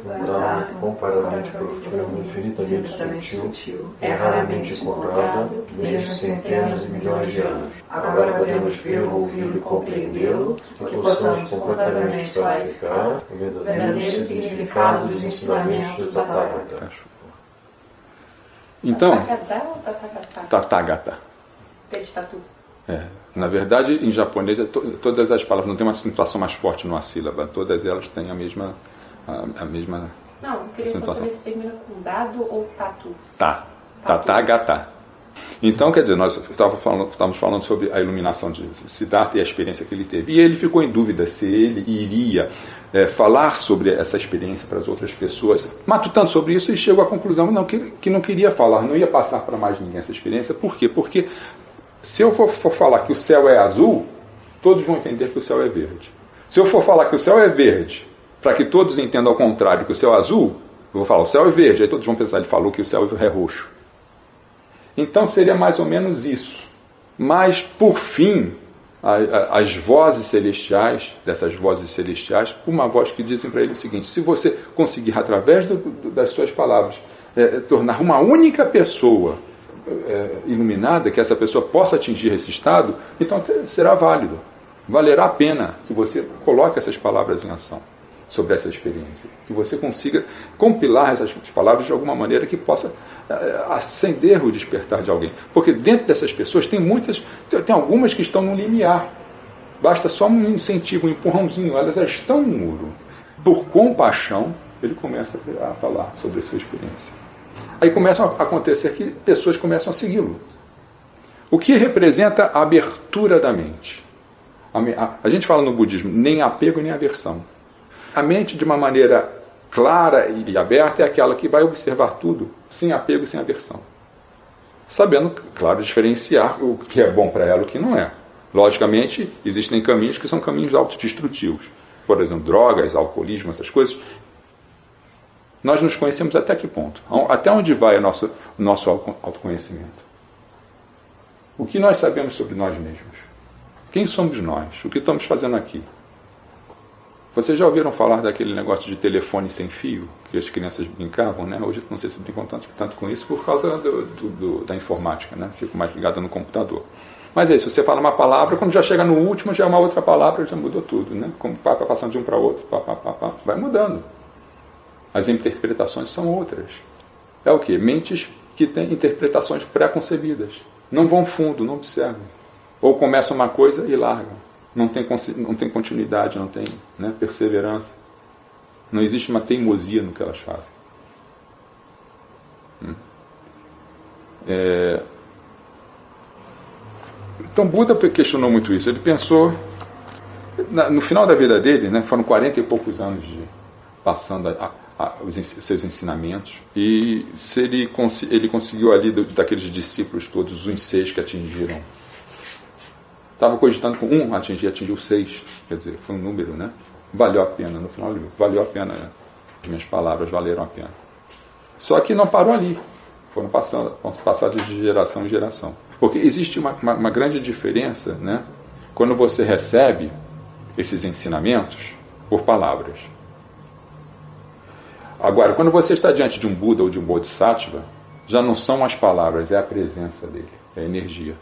dada, comparadamente profunda, infinitamente sutil, é raramente encontrada, desde centenas de milhões de anos. Agora podemos vê-lo, ouvi-lo e compreendê-lo, que possamos completamente clarificar o verdadeiro significado dos ensinamentos do Tathagata. Então, Tathagata. Tathagata. Tatu. Na verdade, em japonês, todas as palavras não tem uma acentuação mais forte numa sílaba, todas elas têm a mesma Não, eu queria só saber se termina com dado ou tatu. Tathagata. Então, quer dizer, nós estávamos falando sobre a iluminação de Siddhartha e a experiência que ele teve. E ele ficou em dúvida se ele iria falar sobre essa experiência para as outras pessoas. Matutando sobre isso, ele chegou à conclusão que não queria falar, não ia passar para mais ninguém essa experiência. Por quê? Porque se eu for falar que o céu é azul, todos vão entender que o céu é verde. Se eu for falar que o céu é verde, para que todos entendam ao contrário que o céu é azul, eu vou falar, o céu é verde, aí todos vão pensar, ele falou que o céu é roxo. Então seria mais ou menos isso. Mas, por fim, as vozes celestiais, dessas vozes celestiais, uma voz que dizem para ele o seguinte: se você conseguir, através das suas palavras, tornar uma única pessoa iluminada, que essa pessoa possa atingir esse estado, então será válido. Valerá a pena que você coloque essas palavras em ação sobre essa experiência, que você consiga compilar essas palavras de alguma maneira que possa acender o despertar de alguém, porque dentro dessas pessoas tem algumas que estão no limiar, basta só um incentivo, um empurrãozinho, elas já estão no muro. Por compaixão, ele começa a falar sobre a sua experiência. Aí começam a acontecer que pessoas começam a segui-lo, o que representa a abertura da mente. A gente fala no budismo, nem apego nem aversão. A mente, de uma maneira clara e aberta, é aquela que vai observar tudo sem apego e sem aversão. Sabendo, claro, diferenciar o que é bom para ela e o que não é. Logicamente, existem caminhos que são caminhos autodestrutivos. Por exemplo, drogas, alcoolismo, essas coisas. Nós nos conhecemos até que ponto? Até onde vai o nosso autoconhecimento? O que nós sabemos sobre nós mesmos? Quem somos nós? O que estamos fazendo aqui? Vocês já ouviram falar daquele negócio de telefone sem fio, que as crianças brincavam, né? Hoje não sei se brincam tanto com isso por causa da informática, né? Fico mais ligado no computador. Mas é isso, você fala uma palavra, quando já chega no último, já é uma outra palavra, já mudou tudo, né? Como passando de um para outro, vai mudando. As interpretações são outras. É o quê? Mentes que têm interpretações pré-concebidas. Não vão fundo, não observam. Ou começam uma coisa e largam. Não tem continuidade, não tem, né, perseverança. Não existe uma teimosia no que elas fazem. Então Buda questionou muito isso. Ele pensou, no final da vida dele, né, foram 40 e poucos anos passando os seus ensinamentos, e se ele conseguiu ali, daqueles discípulos todos, os 6 que atingiram. Estava cogitando com atingiu 6, quer dizer, foi um número, né? Valeu a pena, no final do livro, valeu a pena, né? As minhas palavras valeram a pena. Só que não parou ali, foram passadas de geração em geração. Porque existe uma grande diferença, né? Quando você recebe esses ensinamentos por palavras. Agora, quando você está diante de um Buda ou de um Bodhisattva, já não são as palavras, é a presença dele, é a energia.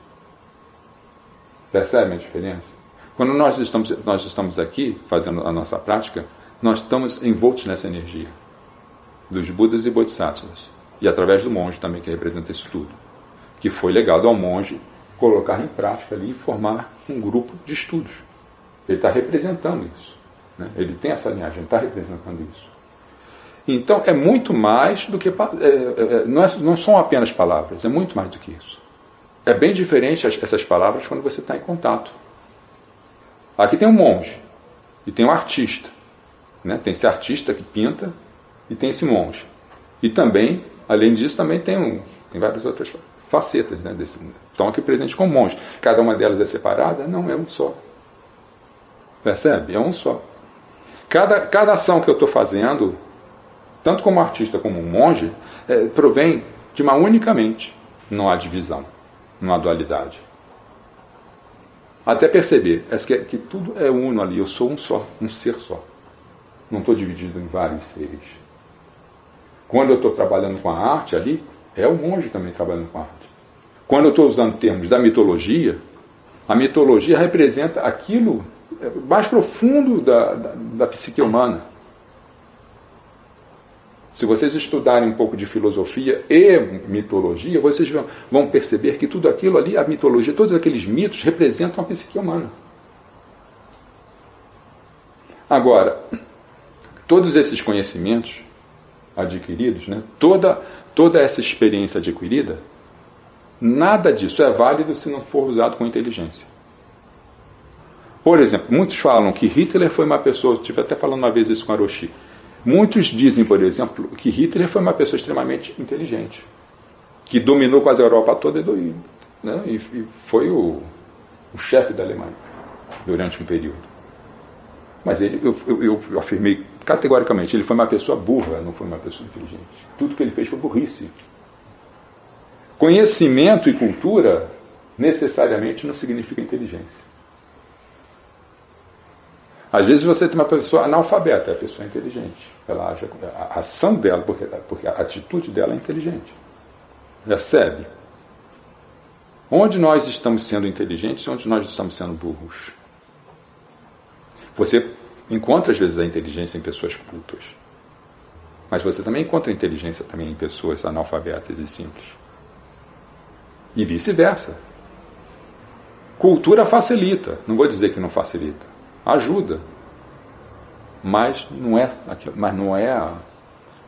Percebem a diferença? Quando nós estamos aqui fazendo a nossa prática, nós estamos envoltos nessa energia dos Budas e Bodhisattvas, e através do monge também, que representa isso tudo, que foi legado ao monge colocar em prática ali e formar um grupo de estudos. Ele está representando isso, né? Ele tem essa linhagem, ele está representando isso. Então é muito mais do que não são apenas palavras, é muito mais do que isso. É bem diferente essas palavras quando você está em contato. Aqui tem um monge e tem um artista, né? Tem esse artista que pinta e tem esse monge. E também, além disso, também tem várias outras facetas, né, estão aqui presentes como monge. Cada uma delas é separada? Não, é um só. Percebe? É um só. Cada ação que eu estou fazendo, tanto como artista como monge, provém de uma única mente. Não há divisão, não há dualidade. Até perceber que tudo é uno ali, eu sou um só, um ser só. não estou dividido em vários seres. Quando eu estou trabalhando com a arte ali, é o monge também trabalhando com a arte. Quando eu estou usando termos da mitologia, a mitologia representa aquilo mais profundo da psique humana. Se vocês estudarem um pouco de filosofia e mitologia, vocês vão perceber que tudo aquilo ali, a mitologia, todos aqueles mitos representam a psique humana. Agora, todos esses conhecimentos adquiridos, né, toda essa experiência adquirida, nada disso é válido se não for usado com inteligência. Por exemplo, muitos falam que Hitler foi uma pessoa, estive até falando uma vez isso com Aroshi, muitos dizem, por exemplo, que Hitler foi uma pessoa extremamente inteligente, que dominou quase a Europa toda e foi o chefe da Alemanha durante um período. Mas eu afirmei categoricamente, ele foi uma pessoa burra, não foi uma pessoa inteligente. Tudo que ele fez foi burrice. Conhecimento e cultura necessariamente não significa inteligência. Às vezes você tem uma pessoa analfabeta, é a pessoa inteligente. Ela age, a ação dela, porque a atitude dela é inteligente. Percebe? Onde nós estamos sendo inteligentes e onde nós estamos sendo burros? Você encontra às vezes a inteligência em pessoas cultas, mas você também encontra a inteligência também em pessoas analfabetas e simples. E vice-versa. Cultura facilita, não vou dizer que não facilita, ajuda, mas não é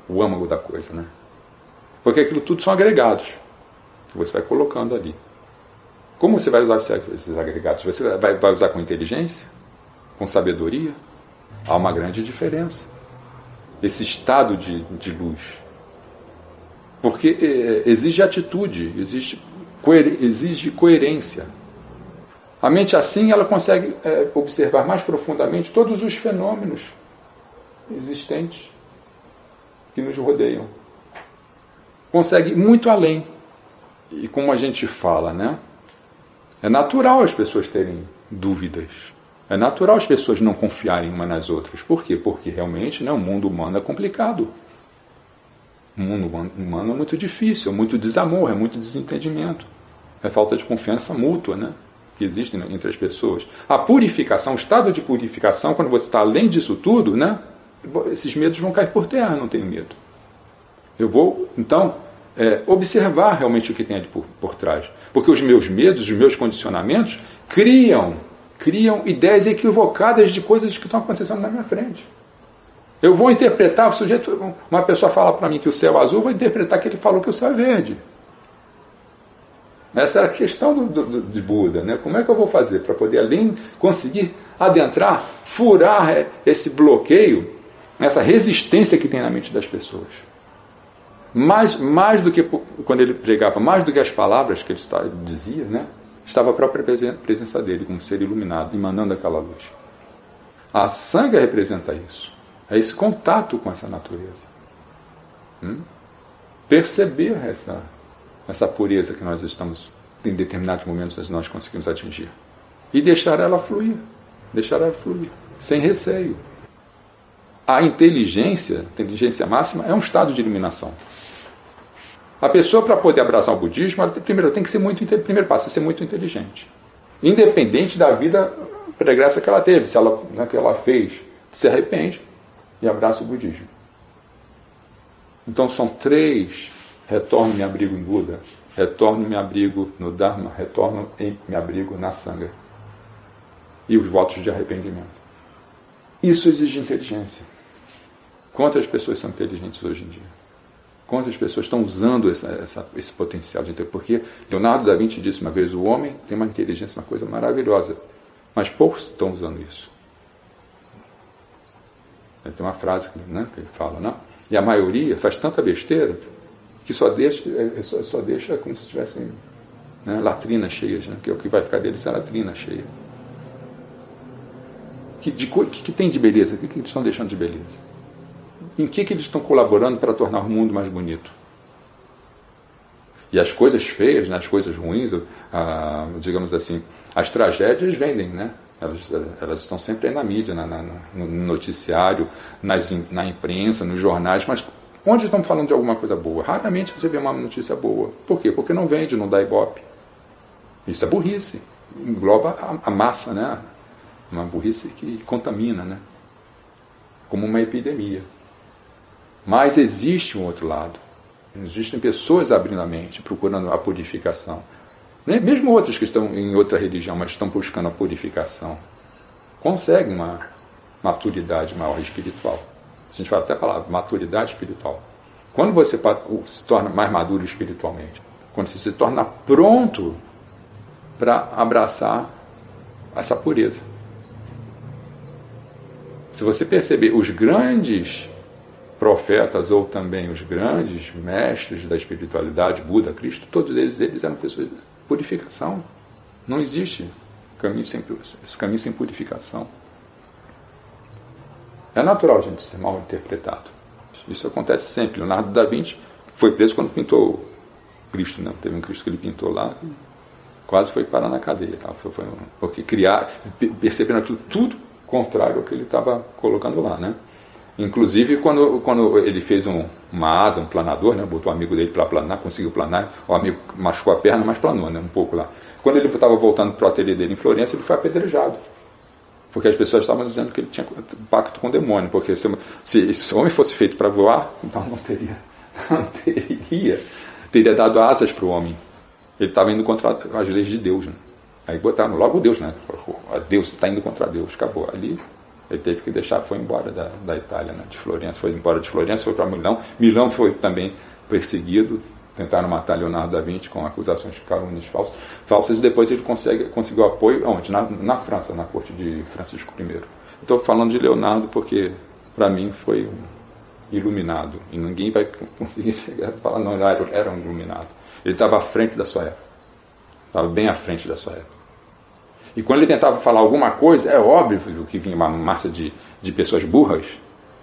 o âmago da coisa, né? Porque aquilo tudo são agregados que você vai colocando ali. Como você vai usar esses agregados? Você vai usar com inteligência? Com sabedoria? Há uma grande diferença. Esse estado de luz. Porque exige atitude, exige coerência. A mente assim, ela consegue observar mais profundamente todos os fenômenos existentes que nos rodeiam. Consegue ir muito além. E como a gente fala, né? É natural as pessoas terem dúvidas. É natural as pessoas não confiarem umas nas outras. Por quê? Porque realmente, né, o mundo humano é complicado. O mundo humano é muito difícil, é muito desamor, é muito desentendimento. É falta de confiança mútua, né, que existe entre as pessoas. A purificação, o estado de purificação, quando você está além disso tudo, né, esses medos vão cair por terra, não tenho medo. Eu vou, então, observar realmente o que tem ali por trás. Porque os meus medos, os meus condicionamentos, criam ideias equivocadas de coisas que estão acontecendo na minha frente. Eu vou interpretar, o sujeito, uma pessoa fala para mim que o céu é azul, eu vou interpretar que ele falou que o céu é verde. Essa era a questão de Buda, né? Como é que eu vou fazer para poder conseguir adentrar, furar esse bloqueio, essa resistência que tem na mente das pessoas? Mais do que quando ele pregava, mais do que as palavras que ele dizia, né? Estava a própria presença dele, como ser iluminado, emanando aquela luz. A sanga representa isso. É esse contato com essa natureza. Perceber essa pureza que nós estamos, em determinados momentos, nós conseguimos atingir. E deixar ela fluir. Sem receio. A inteligência máxima, é um estado de iluminação. A pessoa, para poder abraçar o budismo, ela primeiro tem que ser primeiro passo é ser muito inteligente. Independente da vida pregressa que ela teve, se ela, que ela fez, se arrepende e abraça o budismo. Então são 3: retorno e me abrigo em Buda, retorno e me abrigo no Dharma, retorno e me abrigo na Sangha. E os votos de arrependimento. Isso exige inteligência. Quantas pessoas são inteligentes hoje em dia? Quantas pessoas estão usando esse potencial de inteligência? Porque Leonardo da Vinci disse uma vez, o homem tem uma inteligência, uma coisa maravilhosa, mas poucos estão usando isso. Tem uma frase que ele fala, não? E a maioria faz tanta besteira que só deixa como se tivessem, né, latrinas cheias, né? Que é o que vai ficar deles é a latrina cheia. Que tem de beleza? O que eles estão deixando de beleza? Em que eles estão colaborando para tornar o mundo mais bonito? E as coisas feias, né, as coisas ruins, digamos assim, as tragédias vendem, né? Elas estão sempre aí na mídia, no noticiário, na imprensa, nos jornais, mas onde estão falando de alguma coisa boa? Raramente você vê uma notícia boa. Por quê? Porque não vende, não dá ibope. Isso é burrice. Engloba a massa, né? Uma burrice que contamina, né? Como uma epidemia. Mas existe um outro lado. Existem pessoas abrindo a mente, procurando a purificação. Mesmo outros que estão em outra religião, mas estão buscando a purificação, conseguem uma maturidade maior espiritual. A gente fala até a palavra maturidade espiritual. Quando você se torna mais maduro espiritualmente, quando você se torna pronto para abraçar essa pureza. Se você perceber, os grandes profetas ou também os grandes mestres da espiritualidade, Buda, Cristo, todos eles eram pessoas de purificação. Não existe esse caminho sem purificação. É natural a gente ser mal interpretado. Isso acontece sempre. Leonardo da Vinci foi preso quando pintou Cristo, né? Teve um Cristo que ele pintou lá, quase foi parar na cadeia, tá? Porque percebendo aquilo tudo contrário ao que ele estava colocando lá, né? Inclusive quando ele fez uma asa, um planador, né? Botou um amigo dele para planar, conseguiu planar, o amigo machucou a perna, mas planou, né? Um pouco lá. Quando ele estava voltando para o ateliê dele em Florença, ele foi apedrejado. Porque as pessoas estavam dizendo que ele tinha pacto com o demônio, porque se esse homem fosse feito para voar, então teria dado asas para o homem. Ele estava indo contra as leis de Deus, né? Aí botaram logo Deus, né? Deus está indo contra Deus, acabou. Ali ele teve que deixar, foi embora da Itália, né? De Florença, foi embora de Florença, foi para Milão. Milão foi também perseguido, tentaram matar Leonardo da Vinci com acusações de calúnias falsas, e depois ele conseguiu apoio, onde? Na França, na corte de Francisco I. Estou falando de Leonardo porque, para mim, foi iluminado, e ninguém vai conseguir chegar e falar, não, ele era um iluminado. Ele estava à frente da sua época, estava bem à frente da sua época. E quando ele tentava falar alguma coisa, é óbvio que vinha uma massa de pessoas burras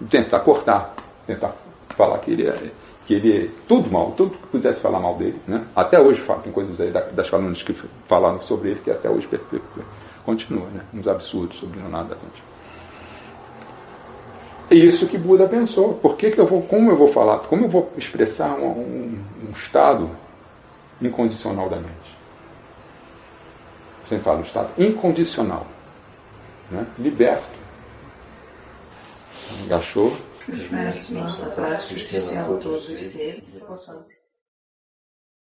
tentar cortar, tentar falar que ele é tudo mal, tudo que pudesse falar mal dele, né? Até hoje tem coisas aí das calúnias que falaram sobre ele que até hoje continua, né? Uns absurdos sobre Leonardo da Vinci. É isso que Buda pensou. Como eu vou falar, como eu vou expressar um estado incondicional da mente? Você fala, o estado incondicional, né? Liberto. Agachou. Que os mestres nossa parte, existem a todos os seres.